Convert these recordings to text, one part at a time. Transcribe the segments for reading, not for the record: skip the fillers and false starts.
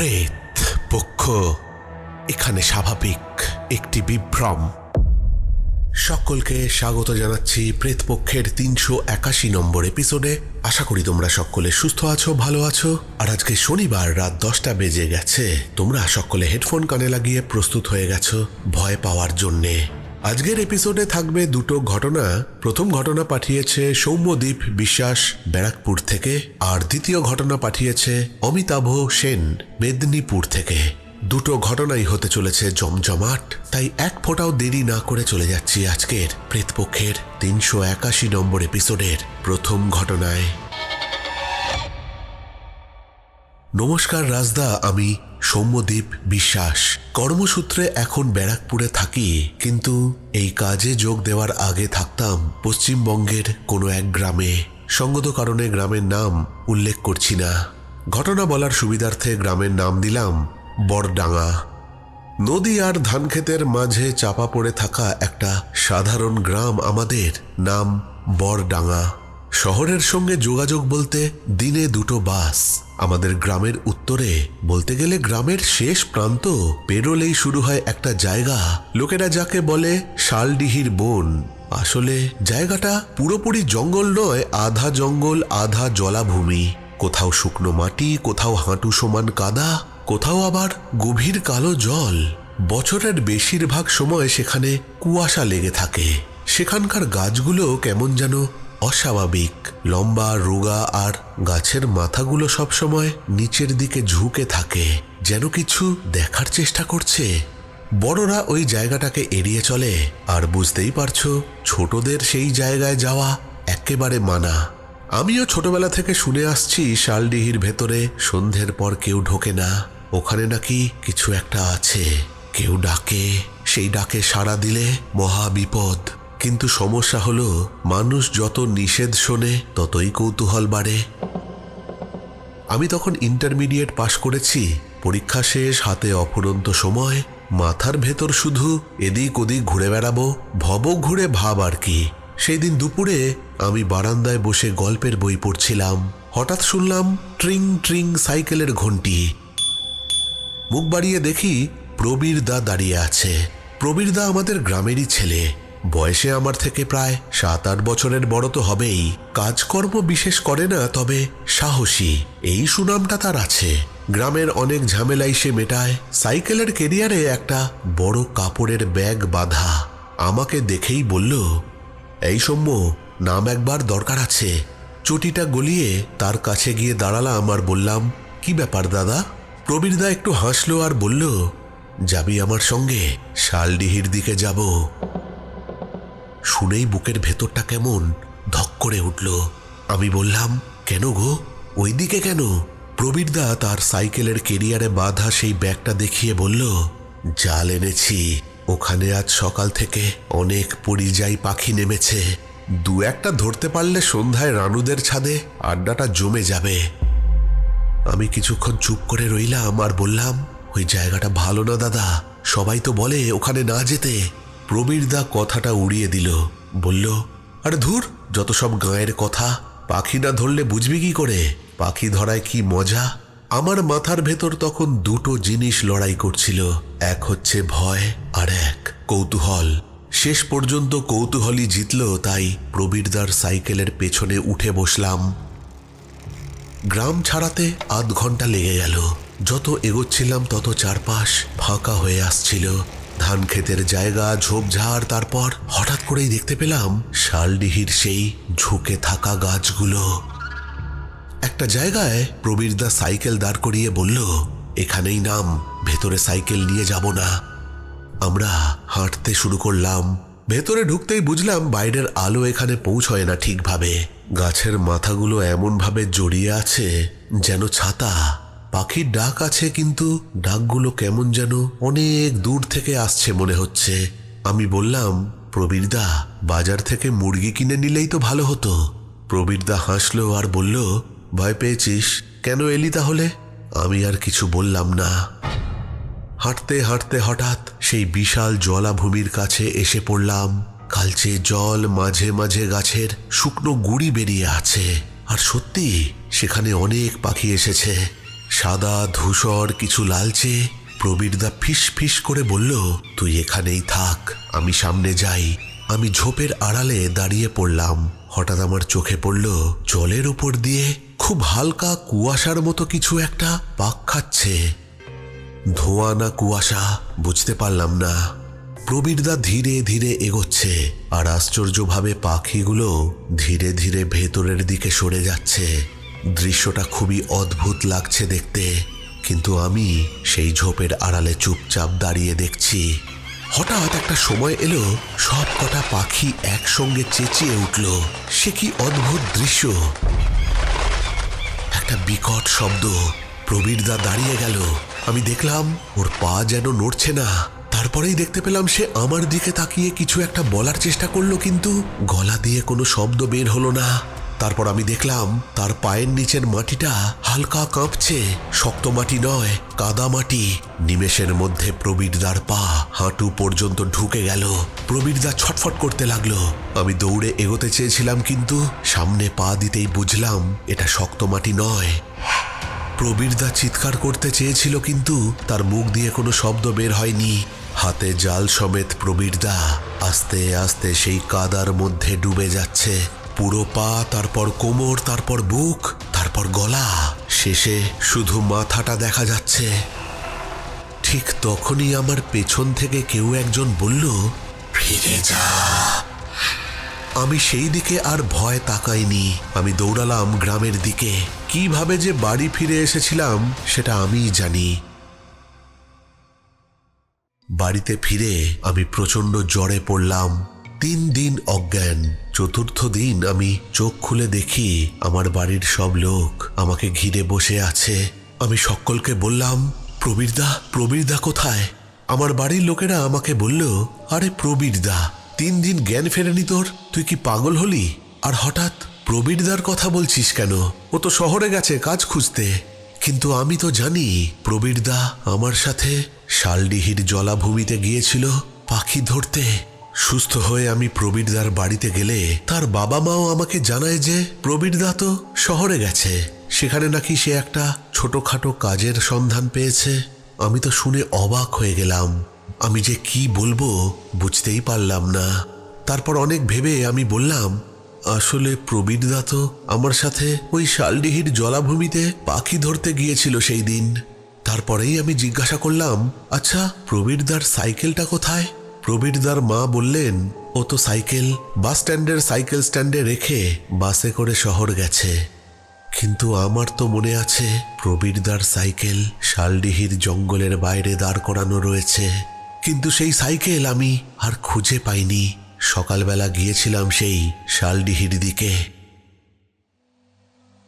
প্রেত পক্ষ এখানে স্বাভাবিক একটি বিভ্রম। সকলকে স্বাগত জানাচ্ছি প্রেত পক্ষের ৩৮১ নম্বর এপিসোডে। আশা করি তোমরা সকলে সুস্থ আছো, ভালো আছো। আর আজকে শনিবার রাত 10টা বেজে গেছে। তোমরা সকলে হেডফোন কানে লাগিয়ে প্রস্তুত হয়ে গেছো ভয় পাওয়ার জন্যে। আজকের এপিসোডে থাকবে দুটো ঘটনা। প্রথম ঘটনা পাঠিয়েছে সৌম্যদীপ বিশ্বাস ব্যারাকপুর থেকে, আর দ্বিতীয় ঘটনা পাঠিয়েছে অমিতাভ সেন মেদিনীপুর থেকে। দুটো ঘটনাই হতে চলেছে জমজমাট, তাই এক ফোঁটাও দেরি না করে চলে যাচ্ছি আজকের প্রেতপক্ষের ৩৮১ নম্বর এপিসোডের প্রথম ঘটনায়। নমস্কার রাজদা, আমি সৌম্যদীপ বিশ্বাস। কর্মসূত্রে এখন ব্যারাকপুরে থাকি, কিন্তু এই কাজে যোগ দেওয়ার আগে থাকতাম পশ্চিমবঙ্গের কোনো এক গ্রামে। সঙ্গত কারণে গ্রামের নাম উল্লেখ করছি না। ঘটনা বলার সুবিধার্থে গ্রামের নাম দিলাম বড়ডাঙ্গা। নদী আর ধানক্ষেতের মাঝে চাপা পড়ে থাকা একটা সাধারণ গ্রাম আমাদের, নাম বড়ডাঙ্গা। শহরের সঙ্গে যোগাযোগ বলতে দিনে দুটো বাস। আমাদের গ্রামের উত্তরে, বলতে গেলে গ্রামের শেষ প্রান্ত পেরোলেই শুরু হয় একটা জায়গা, লোকেরা যাকে বলে শালডিহির বন। আসলে জায়গাটা পুরোপুরি জঙ্গল নয়, আধা জঙ্গল আধা জলাভূমি। কোথাও শুকনো মাটি, কোথাও হাঁটু সমান কাদা, কোথাও আবার গভীর কালো জল। বছরের বেশিরভাগ সময় সেখানে কুয়াশা লেগে থাকে। সেখানকার গাছগুলো কেমন যেন অস্বাভাবিক, লম্বা রোগা, আর গাছের মাথাগুলো সবসময় নিচের দিকে ঝুঁকে থাকে, যেন কিছু দেখার চেষ্টা করছে। বড়রা ওই জায়গাটাকে এড়িয়ে চলে, আর বুঝতেই পারছো ছোটদের সেই জায়গায় যাওয়া একেবারে মানা। আমিও ছোটবেলা থেকে শুনে আসছি শালডিহির ভেতরে সন্ধ্যের পর কেউ ঢোকে না। ওখানে নাকি কিছু একটা আছে, কেউ ডাকে, সেই ডাকে সাড়া দিলে মহা বিপদ। কিন্তু সমস্যা হলো, মানুষ যত নিষেধ শোনে ততই কৌতূহল বাড়ে। আমি তখন ইন্টারমিডিয়েট পাশ করেছি। পরীক্ষা শেষ, হাতে অফুরন্ত সময়। মাথার ভেতর শুধু এদিক ওদিক ঘুরে বেড়াবো, ভব ঘুরে ভাব আর কি। সেই দিন দুপুরে আমি বারান্দায় বসে গল্পের বই পড়ছিলাম। হঠাৎ শুনলাম ট্রিং ট্রিং সাইকেলের ঘন্টি। মুখ বাড়িয়ে দেখি প্রবীর দা দাঁড়িয়ে আছে। প্রবীর দা আমাদের গ্রামেরই ছেলে। বয়সে আমার থেকে প্রায় ৭-৮ বছরের বড় তো হবেই। কাজকর্ম বিশেষ করে না, তবে সাহসী, এই সুনামটা তার আছে। গ্রামের অনেক ঝামেলাই সে মেটায়। সাইকেলের কেরিয়ারে একটা বড় কাপড়ের ব্যাগ বাঁধা। আমাকে দেখেই বলল, এই সৌম্য, নাম একবার দরকার আছে। চটিটা গলিয়ে তার কাছে গিয়ে দাঁড়ালাম আর বললাম, কি ব্যাপার দাদা? প্রবীরদা একটু হাসলো আর বলল, যাবি আমার সঙ্গে? শালডিহির দিকে যাব। শুনেই বুকের ভেতরটা কেমন ধক করে উঠল। আমি বললাম, কেন গো, ওই দিকে কেন? প্রবীরদা তার সাইকেলের কেরিয়ারে বাঁধা সেই ব্যাগটা দেখিয়ে বলল, জাল এনেছি। ওখানে আজ সকাল থেকে অনেক পরিযায়ী পাখি নেমেছে। দু একটা ধরতে পারলে সন্ধ্যায় রানুদের ছাদে আড্ডাটা জমে যাবে। আমি কিছুক্ষণ চুপ করে রইলাম আর বললাম, ওই জায়গাটা ভালো না দাদা, সবাই তো বলে ওখানে না যেতে। প্রবীরদা কথাটা উড়িয়ে দিল, বলল, আরে ধুর, যত সব গাঁয়ের কথা। পাখি না ধরলে বুঝবি কি করে পাখি ধরায় কি মজা? আমার মাথার ভেতর তখন দুটো জিনিস লড়াই করছিল, এক হচ্ছে ভয় আর এক কৌতূহল। শেষ পর্যন্ত কৌতূহলই জিতল, তাই প্রবীরদার সাইকেলের পেছনে উঠে বসলাম। গ্রাম ছাড়াতে আধ ঘন্টা লেগে গেল। যত এগোচ্ছিলাম তত চারপাশ ফাঁকা হয়ে আসছিল, ধান ক্ষেতের জায়গা, ঝোপঝাড়। তারপর হঠাৎ করেই দেখতে পেলাম শালডিহির সেই ঝুঁকে থাকা গাছগুলো। একটা জায়গায় প্রবীরদা সাইকেল দাঁড় করিয়ে বলল, এখানেই নাম, ভেতরে সাইকেল নিয়ে যাব না। আমরা হাঁটতে শুরু করলাম। ভেতরে ঢুকতেই বুঝলাম বাইরের আলো এখানে পৌঁছয় না ঠিকভাবে। গাছের মাথাগুলো এমনভাবে জড়িয়ে আছে যেন ছাতা। পাখির ডাক আছে, কিন্তু ডাকগুলো কেমন যেন অনেক দূর থেকে আসছে মনে হচ্ছে। আমি বললাম, প্রবীরদা, বাজার থেকে মুরগি কিনে নিলেই তো ভালো হতো। প্রবীরদা হাসলো আর বলল, ভয় পেয়েছিস? কেন এলি তাহলে? আমি আর কিছু বললাম না। হাঁটতে হাঁটতে হঠাৎ সেই বিশাল জলাভূমির কাছে এসে পড়লাম। কালচে জল, মাঝে মাঝে গাছের শুকনো গুড়ি বেরিয়ে আছে। আর সত্যি সেখানে অনেক পাখি এসেছে। সাদা ধূসর কিছু লালচে। প্রবীরদা ফিস ফিস করে বলল, তুই এখানেই থাক, আমি সামনে যাই। আমি ঝোপের আড়ালে দাঁড়িয়ে পড়লাম। হঠাৎ আমার চোখে পড়ল জলের উপর দিয়ে খুব হালকা কুয়াশার মতো কিছু একটা পাক খাচ্ছে। ধোঁয়া না কুয়াশা বুঝতে পারলাম না। প্রবীরদা ধীরে ধীরে এগোচ্ছে, আর আশ্চর্যভাবে পাখিগুলো ধীরে ধীরে ভেতরের দিকে সরে যাচ্ছে। দৃশ্যটা খুবই অদ্ভুত লাগছে দেখতে, কিন্তু আমি সেই ঝোপের আড়ালে চুপচাপ দাঁড়িয়ে দেখছি। হঠাৎ একটা সময় এলো, সব কটা পাখি একসঙ্গে চেঁচিয়ে উঠল। সে কি অদ্ভুত দৃশ্য! একটা বিকট শব্দ। প্রবীরদা দাঁড়িয়ে গেল। আমি দেখলাম ওর পা যেন নড়ছে না। তারপরেই দেখতে পেলাম সে আমার দিকে তাকিয়ে কিছু একটা বলার চেষ্টা করলো, কিন্তু গলা দিয়ে কোনো শব্দ বের হলো না। তারপর আমি দেখলাম তার পায়ের নিচের মাটিটা হালকা কাঁপছে। শক্ত মাটি নয়, কাদা মাটি। নিমেষের মধ্যে প্রবীরদার পা হাঁটু পর্যন্ত ঢুকে গেল। প্রবীরদা ছটফট করতে লাগলো। আমি দৌড়ে এগোতে চেয়েছিলাম, কিন্তু সামনে পা দিতেই বুঝলাম এটা শক্ত মাটি নয়। প্রবীরদা চিৎকার করতে চেয়েছিল, কিন্তু তার মুখ দিয়ে কোনো শব্দ বের হয়নি। হাতে জাল সমেত প্রবীরদা আস্তে আস্তে সেই কাদার মধ্যে ডুবে যাচ্ছে। পুরো পা, তারপর কোমর, তারপর বুক, তারপর গলা, শেষে শুধু মাথাটা দেখা যাচ্ছে। ঠিক তখনই আমার পেছন থেকে কেউ একজন বলল, ফিরে যা। আমি সেই দিকে আর ভয় তাকাইনি। আমি দৌড়ালাম গ্রামের দিকে। কিভাবে যে বাড়ি ফিরে এসেছিলাম সেটা আমিই জানি। বাড়িতে ফিরে আমি প্রচণ্ড জ্বরে পড়লাম। 3 দিন অজ্ঞান। চতুর্থ দিন আমি চোখ খুলে দেখি আমার বাড়ির সব লোক আমাকে ঘিরে বসে আছে। আমি সকলকে বললাম, প্রবীরদা, প্রবীরদা কোথায়? আমার বাড়ির লোকেরা আমাকে বলল, আরে প্রবীরদা, 3 দিন জ্ঞান ফেরেনি তোর? তুই কি পাগল হলি? আর হঠাৎ প্রবীরদার কথা বলছিস কেন? ও তো শহরে গেছে কাজ খুঁজতে। কিন্তু আমি তো জানি প্রবীরদা আমার সাথে শালডিহির জলাভূমিতে গিয়েছিল পাখি ধরতে। সুস্থ হয়ে আমি প্রবীরদার বাড়িতে গেলে তার বাবা মাও আমাকে জানায় যে প্রবীরদা তো শহরে গেছে, সেখানে নাকি সে একটা ছোটখাটো কাজের সন্ধান পেয়েছে। আমি তো শুনে অবাক হয়ে গেলাম। আমি যে কি বলবো বুঝতেই পারলাম না। তারপর অনেক ভেবে আমি বললাম, আসলে প্রবীরদা তো আমার সাথে ওই শালডিহির জলাভূমিতে পাখি ধরতে গিয়েছিল সেই দিন। তারপরেই আমি জিজ্ঞাসা করলাম, আচ্ছা প্রবীরদার সাইকেলটা কোথায়? প্রবীরদার মা বললেন, ও তো সাইকেল বাস স্ট্যান্ডের সাইকেল স্ট্যান্ডে রেখে বাসে করে শহর গেছে। কিন্তু আমার তো মনে আছে প্রবীরদার সাইকেল শালডিহির জঙ্গলের বাইরে দাঁড় করানো রয়েছে। কিন্তু সেই সাইকেল আমি আর খুঁজে পাইনি। সকালবেলা গিয়েছিলাম সেই শালডিহির দিকে।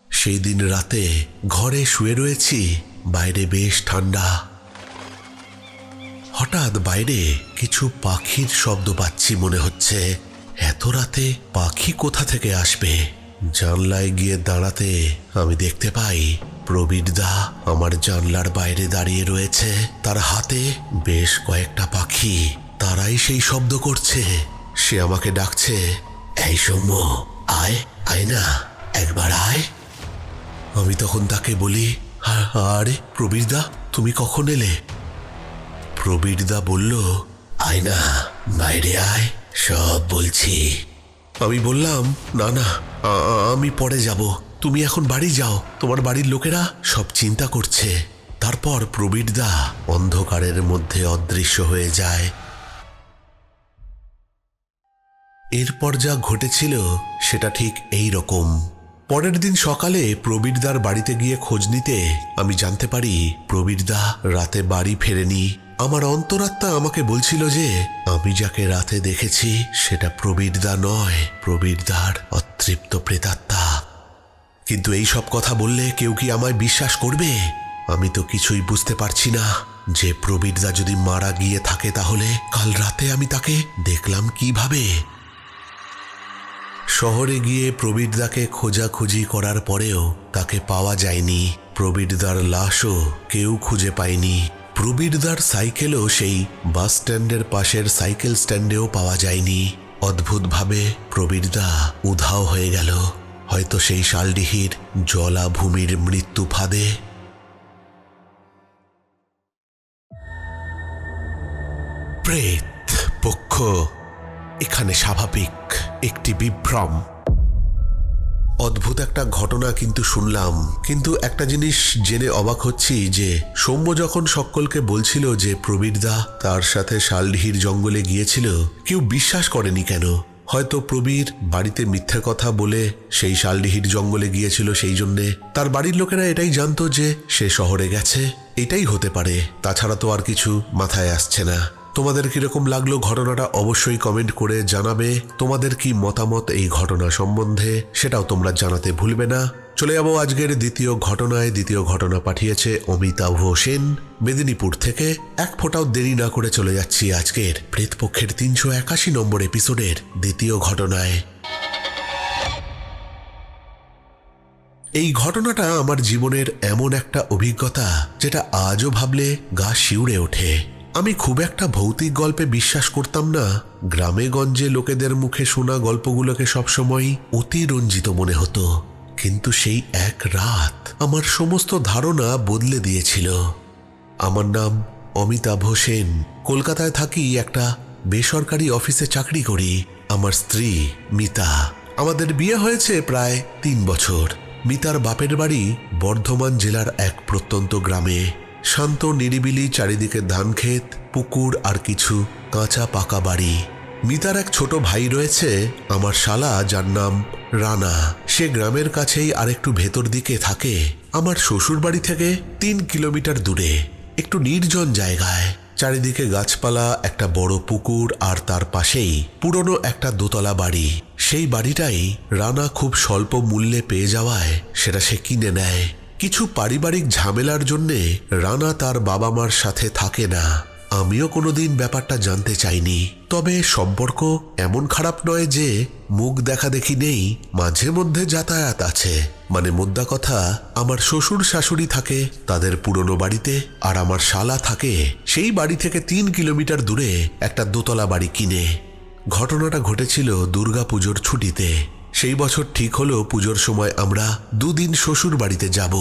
সেই দিন রাতে ঘরে শুয়ে রয়েছি, বাইরে বেশ ঠান্ডা। হঠাৎ বাইরে কিছু পাখির শব্দ পাচ্ছি মনে হচ্ছে। এত রাতে পাখি কোথা থেকে আসবে? জানলায় গিয়ে দাঁড়াতে আমি দেখতে পাই প্রবীরদা আমার জানলার বাইরে দাঁড়িয়ে রয়েছে। তার হাতে বেশ কয়েকটা পাখি, তারাই সেই শব্দ করছে। সে আমাকে ডাকছে, এই সৌম্য, আয়, আয় না, একবার আয়। আমি তখন তাকে বলি, আরে প্রবীরদা, তুমি কখন এলে? প্রবীরদা বলল, আয় না, বাইরে আয়, সব বলছি। আমি বললাম, না না, আমি পরে যাব, তুমি এখন বাড়ি যাও, তোমার বাড়ির লোকেরা সব চিন্তা করছে। তারপর প্রবীরদা অন্ধকারের মধ্যে অদৃশ্য হয়ে যায়। এরপর যা ঘটেছিল সেটা ঠিক এই রকম। পরের দিন সকালে প্রবীরদার বাড়িতে গিয়ে খোঁজ নিতে আমি জানতে পারি প্রবীরদা রাতে বাড়ি ফেরেনি। আমার অন্তরাত্মা আমাকে বলছিল যে আমি যাকে রাতে দেখেছি সেটা প্রবীরদা নয়, প্রবীরদার অতৃপ্ত প্রেতাত্মা। কিন্তু এই সব কথা বললে কেউ কি আমায় বিশ্বাস করবে? আমি তো কিছুই বুঝতে পারছি না যে প্রবীরদা যদি মারা গিয়ে থাকে তাহলে কাল রাতে আমি তাকে দেখলাম কিভাবে। শহরে গিয়ে প্রবীরদাকে খোঁজাখুঁজি করার পরেও তাকে পাওয়া যায়নি। প্রবীরদার লাশও কেউ খুঁজে পায়নি। প্রবীরদার সাইকেলও সেই বাস স্ট্যান্ডের পাশের সাইকেল স্ট্যান্ডেও পাওয়া যায়নি। অদ্ভুতভাবে প্রবীরদা উধাও হয়ে গেল, হয়তো সেই শালডিহির জলাভূমির মৃত্যু ফাঁদে। প্রেত পক্ষ এখানে স্বাভাবিক একটি বিভ্রম। অদ্ভুত একটা ঘটনা কিন্তু শুনলাম, কিন্তু একটা জিনিস জেনে অবাক হচ্ছি যে সৌম্য যখন সকলকে বলছিল যে প্রবীরদা তার সাথে শালডিহির জঙ্গলে গিয়েছিল, কেউ বিশ্বাস করেনি কেন? হয়তো প্রবীর বাড়িতে মিথ্যে কথা বলে সেই শালডিহির জঙ্গলে গিয়েছিল, সেই জন্যে তার বাড়ির লোকেরা এটাই জানতো যে সে শহরে গেছে। এটাই হতে পারে, তাছাড়া তো আর কিছু মাথায় আসছে না। তোমাদের কিরকম লাগলো ঘটনাটা অবশ্যই কমেন্ট করে জানাবে। তোমাদের কি মতামত এই ঘটনা সম্বন্ধে সেটাও তোমরা জানাতে ভুলবে না। চলে যাবো আজকের দ্বিতীয় ঘটনায়। দ্বিতীয় ঘটনা পাঠিয়েছে অমিতাভ সেন মেদিনীপুর থেকে। এক ফোঁটাও দেরি না করে চলে যাচ্ছি আজকের প্রেতপক্ষের 381 নম্বর এপিসোডের দ্বিতীয় ঘটনায়। এই ঘটনাটা আমার জীবনের এমন একটা অভিজ্ঞতা যেটা আজও ভাবলে গা শিউরে ওঠে। আমি খুব একটা ভৌতিক গল্পে বিশ্বাস করতাম না। গ্রামে গঞ্জে লোকেদের মুখে শোনা গল্পগুলোকে সবসময় অতিরঞ্জিত মনে হতো, কিন্তু সেই এক রাত আমার সমস্ত ধারণা বদলে দিয়েছিল। আমার নাম অমিতাভ সেন, কলকাতায় থাকি, একটা বেসরকারি অফিসে চাকরি করি। আমার স্ত্রী মিতা। আমাদের বিয়ে হয়েছে প্রায় 3 বছর। মিতার বাপের বাড়ি বর্ধমান জেলার এক প্রত্যন্ত গ্রামে। শান্ত নিরিবিলি, চারিদিকে ধানক্ষেত, পুকুর আর কিছু কাঁচা পাকা বাড়ি। মিতার এক ছোট ভাই রয়েছে, আমার শালা, যার নাম রানা। সে গ্রামের কাছেই আরেকটু ভেতর দিকে থাকে। আমার শ্বশুর বাড়ি থেকে 3 কিলোমিটার দূরে একটু নির্জন জায়গায়, চারিদিকে গাছপালা, একটা বড় পুকুর আর তার পাশেই পুরনো একটা দোতলা বাড়ি। সেই বাড়িটাই রানা খুব স্বল্প মূল্যে পেয়ে যাওয়ায় সেটা সে কিনে নেয়। কিছু পারিবারিক ঝামেলার জন্যে রানা তার বাবা মার সাথে থাকে না। আমিও কোনোদিন ব্যাপারটা জানতে চাইনি। তবে সম্পর্ক এমন খারাপ নয় যে মুখ দেখা দেখি নেই, মাঝে মধ্যে যাতায়াত আছে। মানে মোদ্দা কথা, আমার শ্বশুর শাশুড়ি থাকে তাদের পুরনো বাড়িতে, আর আমার শালা থাকে সেই বাড়ি থেকে 3 কিলোমিটার দূরে একটা দোতলা বাড়ি কিনে। ঘটনাটা ঘটেছিল দুর্গাপুজোর ছুটিতে। সেই বছর ঠিক হলো পুজোর সময় আমরা 2 দিন শ্বশুর বাড়িতে যাব,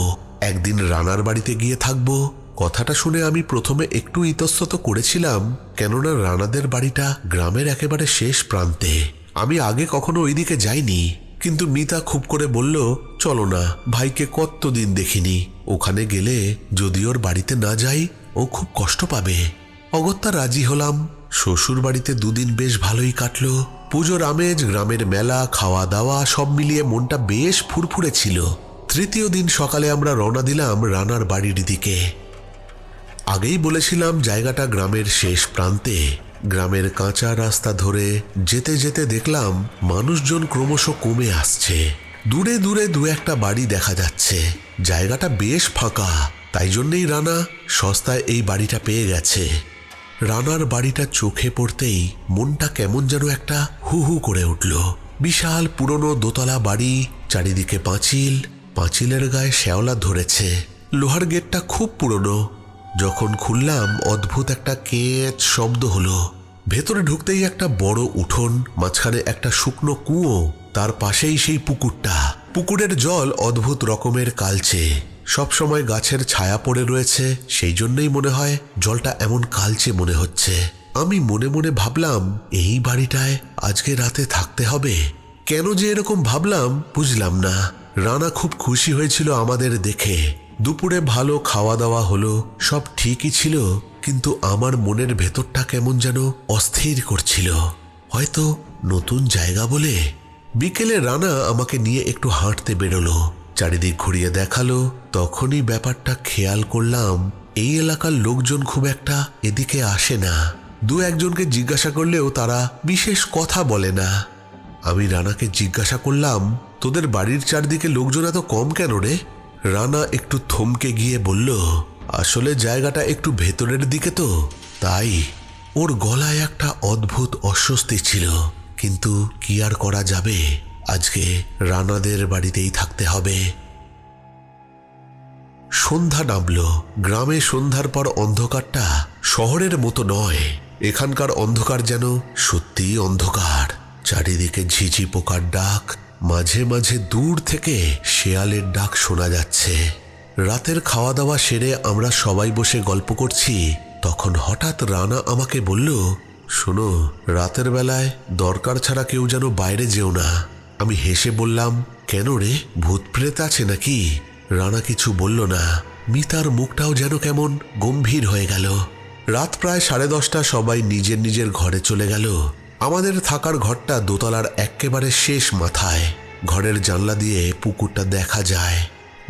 একদিন রানার বাড়িতে গিয়ে থাকবো। কথাটা শুনে আমি প্রথমে একটু ইতস্তত করেছিলাম, কেননা রানাদের বাড়িটা গ্রামের একেবারে শেষ প্রান্তে। আমি আগে কখনো ওইদিকে যাইনি, কিন্তু মিতা খুব করে বলল, চলো না, ভাইকে কতদিন দেখিনি, ওখানে গেলে যদি ওর বাড়িতে না যাই ও খুব কষ্ট পাবে। অগত্যা রাজি হলাম। শ্বশুর বাড়িতে 2 দিন বেশ ভালোই কাটলো। পুজোর আমেজ, গ্রামের মেলা, খাওয়া দাওয়া সব মিলিয়ে মনটা বেশ ফুরফুরে ছিল। তৃতীয় দিন সকালে আমরা রওনা দিলাম রানার বাড়ির দিকে। আগেই বলেছিলাম জায়গাটা গ্রামের শেষ প্রান্তে। গ্রামের কাঁচা রাস্তা ধরে যেতে যেতে দেখলাম মানুষজন ক্রমশ কমে আসছে। দূরে দূরে 2-1টা বাড়ি দেখা যাচ্ছে। জায়গাটা বেশ ফাঁকা, তাই জন্যেই রানা সস্তায় এই বাড়িটা পেয়ে গেছে। রানার বাড়িটা চোখে পড়তেই মনটা কেমন যেন একটা হু হু করে উঠল। বিশাল পুরনো দোতলা বাড়ি, চারিদিকে পাঁচিল, পাঁচিলের গায়ে শ্যাওলা ধরেছে। লোহার গেটটা খুব পুরনো। যখন খুললাম অদ্ভুত একটা কেঁচ শব্দ হলো। ভেতরে ঢুকতেই একটা বড় উঠোন, মাঝখানে একটা শুকনো কুয়ো, তার পাশেই সেই পুকুরটা। পুকুরের জল অদ্ভুত রকমের কালচে, সবসময় গাছের ছায়া পড়ে রয়েছে, সেই জন্যই মনে হয় জলটা এমন কালচে মনে হচ্ছে। আমি মনে মনে ভাবলাম, এই বাড়িটায় আজকে রাতে থাকতে হবে। কেন যে এরকম ভাবলাম বুঝলাম না। রানা খুব খুশি হয়েছিল আমাদের দেখে। দুপুরে ভালো খাওয়া দাওয়া হলো, সব ঠিকই ছিল, কিন্তু আমার মনের ভেতরটা কেমন যেন অস্থির করছিল। হয়তো নতুন জায়গা বলে। বিকেলে রানা আমাকে নিয়ে একটু হাঁটতে বেরোলো, চারিদিক ঘুরিয়ে দেখালো। তখনই ব্যাপারটা খেয়াল করলাম, এই এলাকার লোকজন খুব একটা এদিকে আসে না। 2-1জনকে জিজ্ঞাসা করলেও তারা বিশেষ কথা বলে না। আমি রানাকে জিজ্ঞাসা করলাম, তোদের বাড়ির চারদিকে লোকজন এত কম কেন রে? রানা একটু থমকে গিয়ে বলল, আসলে জায়গাটা একটু ভেতরের দিকে তো, তাই। ওর গলায় একটা অদ্ভুত অস্বস্তি ছিল, কিন্তু কি আর করা যাবে, আজকে রানাদের বাড়িতেই থাকতে হবে। সন্ধ্যা নামল। গ্রামে সন্ধ্যার পর অন্ধকারটা শহরের মতো নয়। এখানকার অন্ধকার যেন সত্যিই অন্ধকার। চারিদিকে ঝিঝি পোকার ডাক, মাঝে মাঝে দূর থেকে শেয়ালের ডাক শোনা যাচ্ছে। রাতের খাওয়া দাওয়া সেরে আমরা সবাই বসে গল্প করছি। তখন হঠাৎ রানা আমাকে বলল, শোনো, রাতের বেলায় দরকার ছাড়া কেউ যেন বাইরে যেও না। আমি হেসে বললাম, কেন রে, ভূত প্রেত আছে নাকি? রানা কিছু বলল না। মিতার মুখটাও যেন কেমন গম্ভীর হয়ে গেল। রাত প্রায় 10:30, সবাই নিজের নিজের ঘরে চলে গেল। আমাদের থাকার ঘরটা দোতলার একেবারে শেষ মাথায়। ঘরের জানলা দিয়ে পুকুরটা দেখা যায়।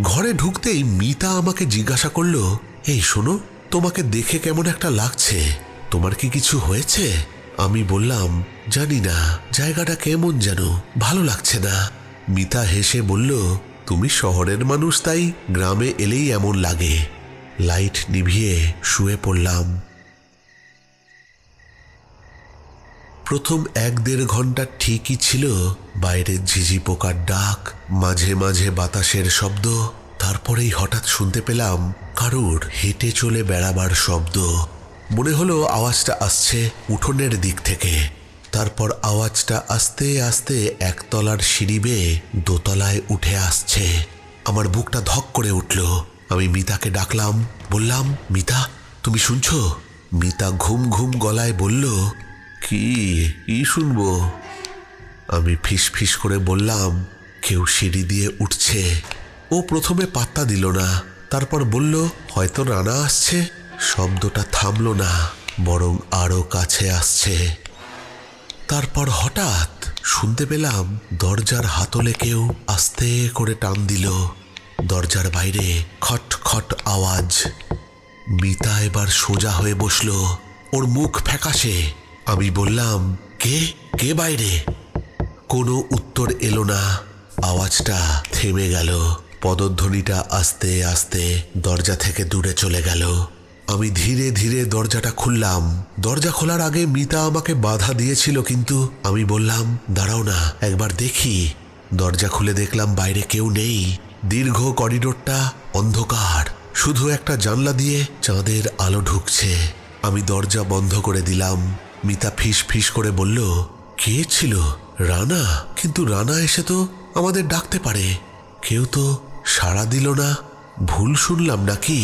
ঘরে ঢুকতেই মিতা আমাকে জিজ্ঞাসা করল, এই শোনো, তোমাকে দেখে কেমন একটা লাগছে, তোমার কি কিছু হয়েছে? আমি বললাম, জানি না, জায়গাটা কেমন যেন ভালো লাগছে না। মিতা হেসে বলল, তুমি শহরের মানুষ, তাই গ্রামে এলেই এমন লাগে। লাইট নিভিয়ে শুয়ে পড়লাম। প্রথম 1-1.5 ঘন্টা ঠিকই ছিল। বাইরে ঝিঝি পোকার ডাক, মাঝে মাঝে বাতাসের শব্দ। তারপরেই হঠাৎ শুনতে পেলাম কারুর হেঁটে চলে বেড়াবার শব্দ। মনে হলো আওয়াজটা আসছে উঠোনের দিক থেকে। তারপর আওয়াজটা আস্তে আস্তে একতলার সিঁড়ি বেয়ে দোতলায় উঠে আসছে। আমার বুকটা ধক করে উঠল। আমি মিতাকে ডাকলাম, বললাম, মিতা, তুমি শুনছো? মিতা ঘুম ঘুম গলায় বলল, কি শুনবো? আমি ফিস ফিস করে বললাম, কেউ সিঁড়ি দিয়ে উঠছে। ও প্রথমে পাত্তা দিল না, তারপর বলল, হয়তো রানা আসছে। শব্দটা থামল না, বরং আরো কাছে আসছে। তারপর হঠাৎ শুনতে পেলাম দরজার হাতলে কেউ আস্তে করে টান দিল। দরজার বাইরে খট খট আওয়াজ। মিতা এবার সোজা হয়ে বসল, ওর মুখ ফ্যাকাশে। আমি বললাম, কে কে বাইরে? কোনো উত্তর এলো না। আওয়াজটা থেমে গেল। পদধ্বনিটা আস্তে আস্তে দরজা থেকে দূরে চলে গেল। আমি ধীরে ধীরে দরজাটা খুললাম। দরজা খোলার আগে মিতা আমাকে বাধা দিয়েছিল, কিন্তু আমি বললাম, দাঁড়াও না, একবার দেখি। দরজা খুলে দেখলাম বাইরে কেউ নেই। দীর্ঘ করিডোরটা অন্ধকার, শুধু একটা জানলা দিয়ে চাঁদের আলো ঢুকছে। আমি দরজা বন্ধ করে দিলাম। মিতা ফিস ফিস করে বলল, কে ছিল? রানা? কিন্তু রানা এসে তো আমাদের ডাকতে পারে। কেউ তো সাড়া দিল না। ভুল শুনলাম নাকি?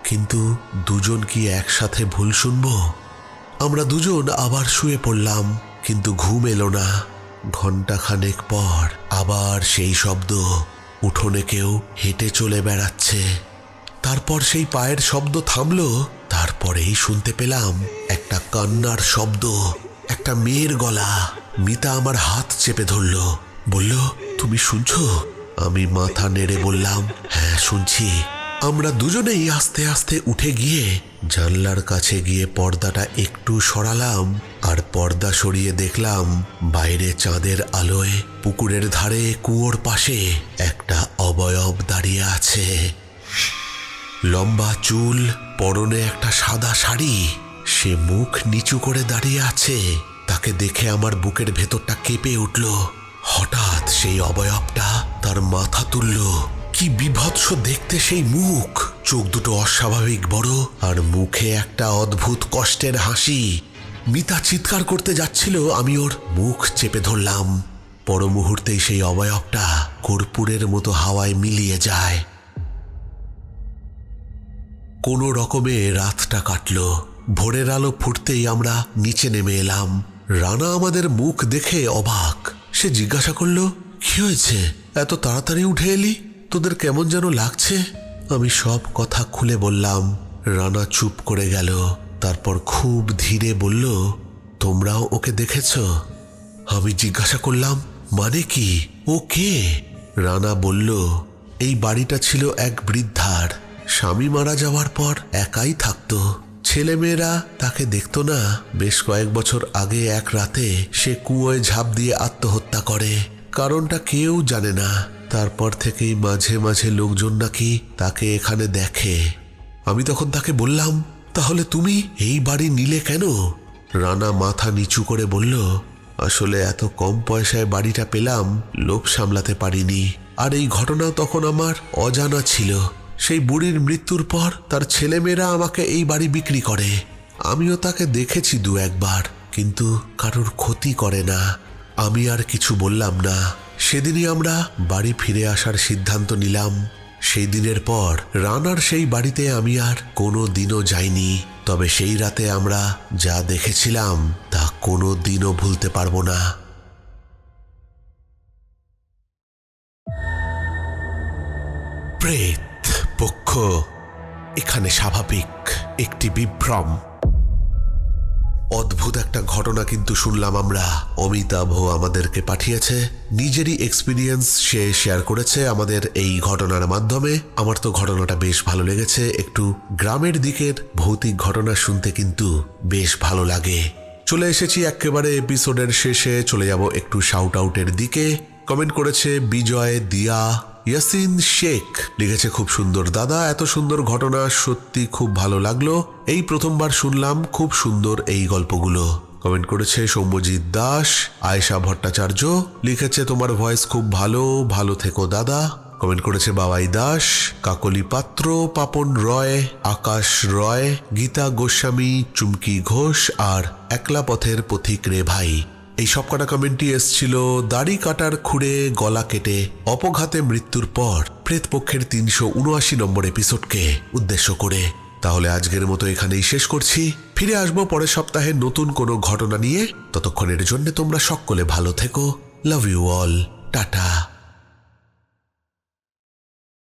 কিন্তু দুজন কি একসাথে ভুল শুনব? আমরা দুজন আবার শুয়ে পড়লাম, কিন্তু ঘুম এলো না। ঘণ্টাখানেক পর আবার সেই শব্দ। উঠোনে কেউ হেঁটে চলে বেড়াচ্ছে। তারপর সেই পায়ের শব্দ থামলো। তারপরেই শুনতে পেলাম একটা কান্নার শব্দ, একটা মেয়ের গলা। মিতা আমার হাত চেপে ধরল, বলল, তুমি শুনছো? আমি মাথা নেড়ে বললাম, হ্যাঁ শুনছি। আমরা দুজনেই আস্তে আস্তে উঠে গিয়ে জানলার কাছে গিয়ে পর্দাটা একটু সরালাম। আর পর্দা সরিয়ে দেখলাম বাইরে চাঁদের আলোয় পুকুরের ধারে কুয়োর পাশে একটা অবয়ব দাঁড়িয়ে আছে। লম্বা চুল, পরনে একটা সাদা শাড়ি। সে মুখ নিচু করে দাঁড়িয়ে আছে। তাকে দেখে আমার বুকের ভেতরটা কেঁপে উঠল। হঠাৎ সেই অবয়বটা তার মাথা তুলল। কি বিভৎস দেখতে সেই মুখ! চোখ দুটো অস্বাভাবিক বড়, আর মুখে একটা অদ্ভুত কষ্টের হাসি। মিতা চিৎকার করতে যাচ্ছিল, আমি ওর মুখ চেপে ধরলাম। পর মুহূর্তেই সেই অবয়বটা কর্পূরের মতো হাওয়ায় মিলিয়ে যায়। কোনো রকমে রাতটা কাটল। ভোরের আলো ফুটতেই আমরা নিচে নেমে এলাম। রানা আমাদের মুখ দেখে অবাক। সে জিজ্ঞাসা করল, কি হয়েছে, এত তাড়াতাড়ি উঠে এলি? তোদের কেমন যেন লাগছে। আমি সব কথা খুলে বললাম। রানা চুপ করে গেল। তারপর খুব ধীরে বলল, তোমরাও ওকে দেখেছ? আমি জিজ্ঞাসা করলাম, মানে কি, ও কে? রানা বলল, এই বাড়িটা ছিল এক বৃদ্ধার। স্বামী মারা যাওয়ার পর একাই থাকতো। ছেলেমেয়েরা তাকে দেখতো না। বেশ কয়েক বছর আগে এক রাতে সে কুয়োয় ঝাঁপ দিয়ে আত্মহত্যা করে। কারণটা কেউ জানে না। তারপর থেকেই মাঝে মাঝে লোকজন নাকি তাকে এখানে দেখে। আমি তখন তাকে বললাম, তাহলে তুমি এই বাড়ি নিলে কেন? রানা মাথা নিচু করে বলল, আসলে এত কম পয়সায় বাড়িটা পেলাম, লোভ সামলাতে পারিনি। আর এই ঘটনাও তখন আমার অজানা ছিল। সেই বুড়ির মৃত্যুর পর তার ছেলেমেয়েরা আমাকে এই বাড়ি বিক্রি করে। আমিও তাকে দেখেছি 2-1 বার, কিন্তু কারোর ক্ষতি করে না। আমি আর কিছু বললাম না। সেদিনই আমরা বাড়ি ফিরে আসার সিদ্ধান্ত নিলাম। সেই দিনের পর রানার সেই বাড়িতে আমি আর কোনো দিনও যাইনি। তবে সেই রাতে আমরা যা দেখেছিলাম তা কোনো দিনও ভুলতে পারবো না। প্রেত পক্ষ এখানে স্বাভাবিক একটি বিভ্রম। অদ্ভুত একটা ঘটনা কিন্তু শুনলাম আমরা। অমিতাভ আমাদেরকে পাঠিয়েছে, নিজেরই এক্সপিরিয়েন্স সে শেয়ার করেছে আমাদের এই ঘটনার মাধ্যমে। আমার তো ঘটনাটা বেশ ভালো লেগেছে। একটু গ্রামের দিকের ভৌতিক ঘটনা শুনতে কিন্তু বেশ ভালো লাগে। চলে এসেছি একেবারে এপিসোডের শেষে, চলে যাব একটু শাউট আউটের দিকে। কমেন্ট করেছে বিজয় দিয়া। ইয়াসিন শেখ লিখেছে, খুব সুন্দর দাদা, এত সুন্দর ঘটনা, সত্যি খুব ভালো লাগলো, এই প্রথমবার শুনলাম, খুব সুন্দর এই গল্পগুলো। কমেন্ট করেছে সৌম্যজিৎ দাস। আয়েশা ভট্টাচার্য লিখেছে, তোমার ভয়েস খুব ভালো, ভালো থেকো দাদা। কমেন্ট করেছে বাবাই দাস, কাকলি পাত্র, পাপন রয়, আকাশ রয়, গীতা গোস্বামী, চুমকি ঘোষ আর একলা পথের পথিক রে ভাই। এই সব কটা কমেন্টই এসছিল দাড়ি কাটার খুঁড়ে গলা কেটে অপঘাতে মৃত্যুর পর প্রেতপক্ষের 379 নম্বর এপিসোডকে উদ্দেশ্য করে। তাহলে আজকের মতো এখানেই শেষ করছি। ফিরে আসবো পরের সপ্তাহে নতুন কোনো ঘটনা নিয়ে। ততক্ষণের জন্য তোমরা সকলে ভালো থেকো। Love you all. টাটা।